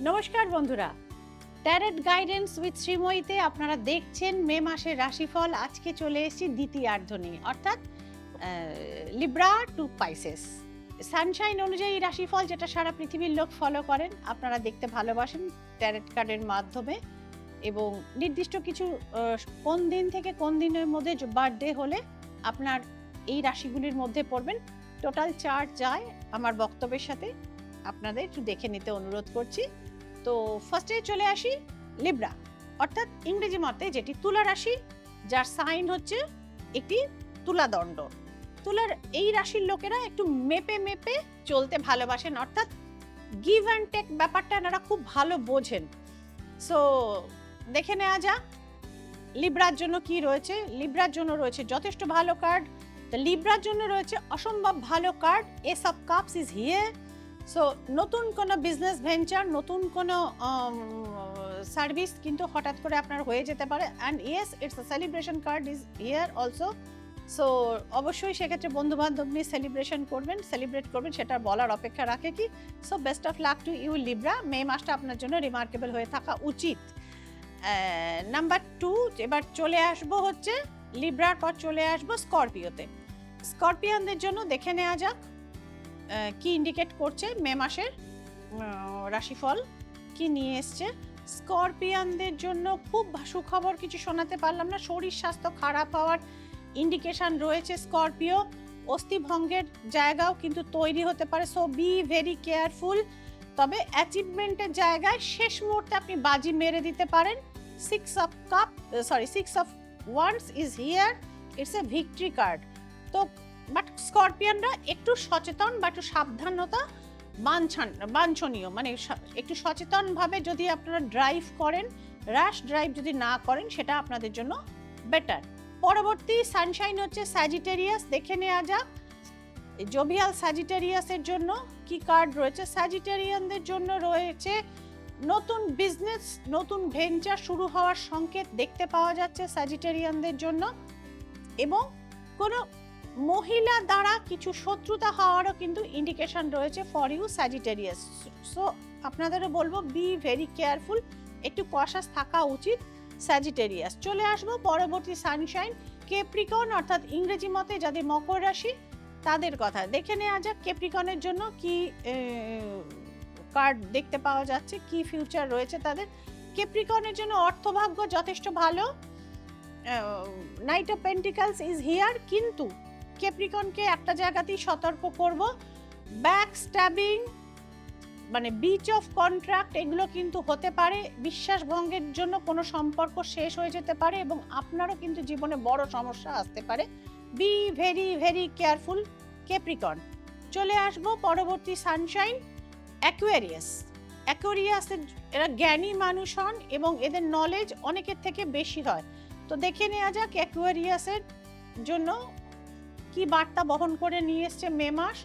নমস্কার বন্ধুরা, tarot guidance with শ্রীময়ীতে আপনারা দেখছেন মে মাসের রাশিফল। আজকে চলে এসেছি দ্বিতীয়ার্ধ নিয়ে, অর্থাৎ লিব্রা টু পাইসেস। সানশাইন অনুযায়ী রাশিফল, যেটা সারা পৃথিবীর লোক ফলো করেন, আপনারা দেখতে ভালোবাসেন ট্যারট কার্ডের মাধ্যমে। এবং নির্দিষ্ট কিছু কোন দিন থেকে কোন দিনের মধ্যে বার্থডে হলে আপনার এই রাশিগুলির মধ্যে পড়বেন, টোটাল চার্ট যায় আমার বক্তব্যের সাথে। আপনাদের একটু দেখে নিতে অনুরোধ করছি। তো ফার্স্টে চলে আসি লিব্রা, অর্থাৎ ইংরেজি মতে যেটি তুলা রাশি, যার সাইন হচ্ছে একটি তুলাদণ্ড। তুলার এই রাশির লোকেরা একটু মেপে মেপে চলতে ভালোবাসেন, অর্থাৎ গিভ অ্যান্ড টেক ব্যাপারটা এনারা খুব ভালো বোঝেন। সো দেখে নেওয়া যাক লিব্রার জন্য কি রয়েছে। লিব্রার জন্য রয়েছে যথেষ্ট ভালো কার্ড। তো লিব্রার জন্য রয়েছে অসম্ভব ভালো card, S of cups is here. So নতুন কোনো বিজনেস ভেঞ্চার, নতুন কোনো সার্ভিস কিন্তু হঠাৎ করে আপনার হয়ে যেতে পারে। And yes, it's a celebration card is here also. So অবশ্যই সেক্ষেত্রে বন্ধু বান্ধব নিয়ে সেলিব্রেট করবেন, সেটা বলার অপেক্ষা রাখে কি। So best of luck to you Libra. May মাসটা আপনার জন্য রিমার্কেবল হয়ে থাকা উচিত। নাম্বার 2, এবার চলে আসবো হচ্ছে লিব্রার পর চলে আসবো স্করপিওতে। স্করপিয়ানদের জন্য দেখে নেওয়া যাক কি ইন্ডিকেট করছে মে মাসের রাশিফল, কি নিয়ে এসছে। স্করপিয়ানদের জন্য খুব সুখবর কিছু শোনাতে পারলাম না। শরীর স্বাস্থ্য খারাপ হওয়ার ইন্ডিকেশন রয়েছে। স্করপিও অস্থিভঙ্গের জায়গাও কিন্তু তৈরি হতে পারে। So be very careful. তবে অ্যাচিভমেন্টের জায়গায় শেষ মুহূর্তে আপনি বাজি মেরে দিতে পারেন। 6 of wands is here, it's a victory card. তো বাট স্করপিয়ানরা একটু সচেতন বা একটু সাবধানতা বাঞ্ছনীয়, মানে একটু সচেতনভাবে যদি আপনারা ড্রাইভ করেন, র্যাশ ড্রাইভ যদি না করেন, সেটা আপনাদের জন্য বেটার। পরবর্তী সানশাইন হচ্ছে স্যাজিটেরিয়াস। দেখে নেওয়া যাক জোভিয়াল স্যাজিটেরিয়াসের জন্য কি কার্ড রয়েছে। স্যাজিটেরিয়ানদের জন্য রয়েছে নতুন বিজনেস, নতুন ভেঞ্চার শুরু হওয়ার সংকেত দেখতে পাওয়া যাচ্ছে স্যাজিটেরিয়ানদের জন্য। এবং কোনো মহিলা দ্বারা কিছু শত্রুতা হওয়ারও কিন্তু ইন্ডিকেশন রয়েছে ফর ইউ স্যাজিটেরিয়াস। সো আপনাদেরও বলবো বি ভেরি কেয়ারফুল, একটু কশাস থাকা উচিত স্যাজিটেরিয়াস। চলে আসবো পরবর্তী সানশাইন ক্যাপ্রিকন, অর্থাৎ ইংরেজি মতে যাদের মকর রাশি, তাদের কথা দেখে নেওয়া যাক। ক্যাপ্রিকনের জন্য কি কার্ড দেখতে পাওয়া যাচ্ছে, কি ফিউচার রয়েছে তাদের। ক্যাপ্রিকনের জন্য অর্থভাগ্য যথেষ্ট ভালো, night of pentacles is here. কিন্তু ক্যাপ্রিকনকে একটা জায়গাতেই সতর্ক করব, ব্যাক স্ট্যাবিং, মানে বিচ অফ কন্ট্রাক্ট, এগুলো কিন্তু হতে পারে। বিশ্বাসভঙ্গের জন্য কোনো সম্পর্ক শেষ হয়ে যেতে পারে এবং আপনারও কিন্তু জীবনে বড় সমস্যা আসতে পারে। Be very very careful Capricorn. চলে আসবো পরবর্তী সানশাইন অ্যাকুয়ারিয়াস। অ্যাকুয়ারিয়াসের এরা জ্ঞানী মানুষ হন এবং এদের নলেজ অনেকের থেকে বেশি হয়। তো দেখে নেওয়া যাক অ্যাকুয়ারিয়াসের জন্য কি বার্তা বহন করে নিয়ে এসছে মে মাস।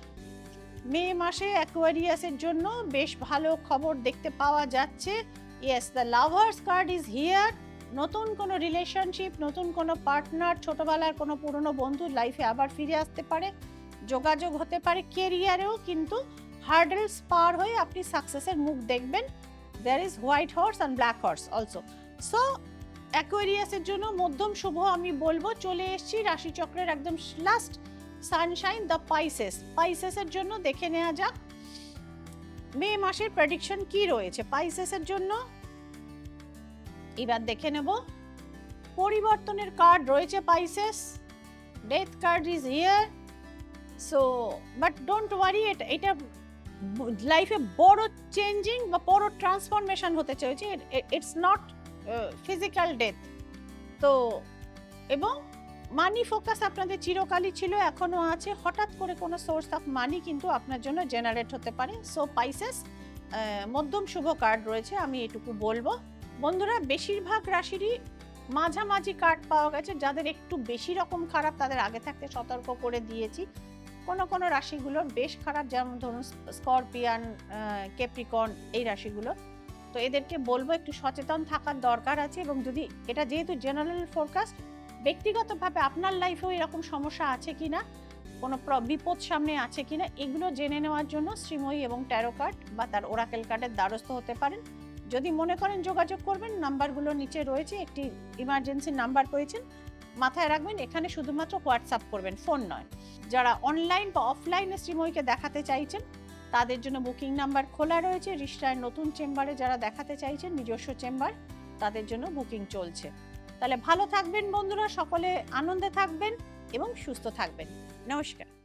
মে মাসে অ্যাকুয়ারিয়াসের জন্য বেশ ভালো খবর দেখতে পাওয়া যাচ্ছে। Yes, the lovers card is here. নতুন কোনো রিলেশনশিপ, নতুন কোনো পার্টনার, ছোটবেলার কোনো পুরনো বন্ধু লাইফে আবার ফিরে আসতে পারে, যোগাযোগ হতে পারে। কেরিয়ারেও কিন্তু হার্ডেলস পার হয়ে আপনি সাকসেসের মুখ দেখবেন। There is white horse and black horse also. So অ্যাকুয়ারিয়াসের জন্য মধ্যম শুভ আমি বলবো। চলে এসেছি রাশিচক্রের একদম লাস্ট সানশাইন দ্য পাইসেস। পাইসেসের জন্য দেখে নেওয়া যাক মে মাসের প্রেডিকশন কি রয়েছে পাইসেসের জন্য। এবার দেখে নেব পরিবর্তনের কার্ড রয়েছে Pisces. Death card is here. So but don't worry, এটা লাইফে বড় চেঞ্জিং বা বড় ট্রান্সফরমেশন হতে চলেছে। It's not physical death. তো এবং মানি ফোকাস আপনাদের চিরকালই ছিল, এখনো আছে। হঠাৎ করে কোনো সোর্স অফ মানি কিন্তু আপনার জন্য জেনারেট হতে পারে। সো পাইসেস মধ্যম শুভ কার্ড রয়েছে, আমি এটুকু বলবো। বন্ধুরা, বেশিরভাগ রাশিরই মাঝামাঝি কার্ড পাওয়া গেছে। যাদের একটু বেশি রকম খারাপ তাদের আগে থাকতে সতর্ক করে দিয়েছি। কোনো কোনো রাশিগুলোর বেশ খারাপ, যেমন ধরুন স্করপিয়ান, ক্যাপ্রিকন, এই রাশিগুলো। তো এদেরকে বলবো একটু সচেতন থাকার দরকার আছে। এবং যদি এটা যেহেতু জেনারেল ফোরকাস্ট, ব্যক্তিগতভাবে আপনার লাইফেও এরকম সমস্যা আছে কিনা কোনো বিপদ সামনে আছে কিনা এগুলো জেনে নেওয়ার জন্য শ্রীময়ী এবং ট্যারো কার্ড বা তার ওরাকেল কার্ডের দ্বারস্থ হতে পারেন। যদি মনে করেন যোগাযোগ করবেন, নাম্বারগুলো নিচে রয়েছে, একটি ইমার্জেন্সি নাম্বার পেয়েছেন, মাথায় রাখবেন এখানে শুধুমাত্র হোয়াটসঅ্যাপ করবেন, ফোন নয়। যারা অনলাইন বা অফলাইনে শ্রীময়ীকে দেখাতে চাইছেন তাদের জন্য বুকিং নাম্বার খোলা রয়েছে। রিষ্টার নতুন চেম্বারে যারা দেখাতে চাইছেন নিজস্ব চেম্বার, তাদের জন্য বুকিং চলছে। তাহলে ভালো থাকবেন বন্ধুরা, সকলে আনন্দে থাকবেন এবং সুস্থ থাকবেন। নমস্কার।